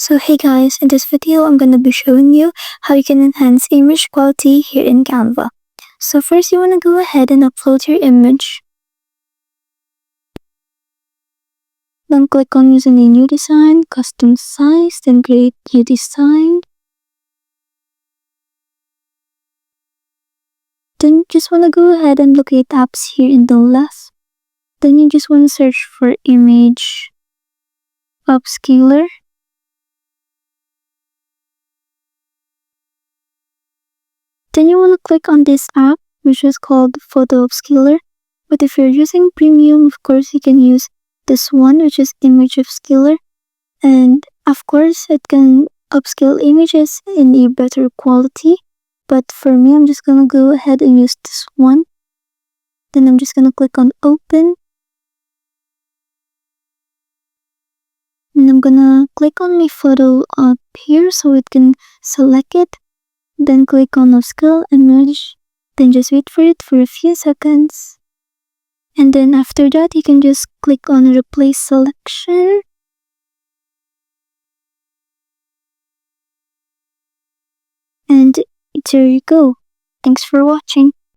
So hey guys, in this video I'm gonna be showing you how you can enhance image quality here in Canva. So first you wanna go ahead and upload your image. Then click on using a new design, custom size, then create new design. Then you just wanna go ahead and locate apps here in the left. Then you just wanna search for image upscaler. Then you want to click on this app, which is called Photo Upscaler. But if you're using premium, of course, you can use this one, which is Image Upscaler. And of course, it can upscale images in a better quality. But for me, I'm just going to go ahead and use this one. Then I'm just going to click on Open. And I'm going to click on my photo up here so it can select it. Then click on Upscale Image. Then just wait for it for a few seconds. And then after that, you can just click on Replace Selection. And there you go. Thanks for watching.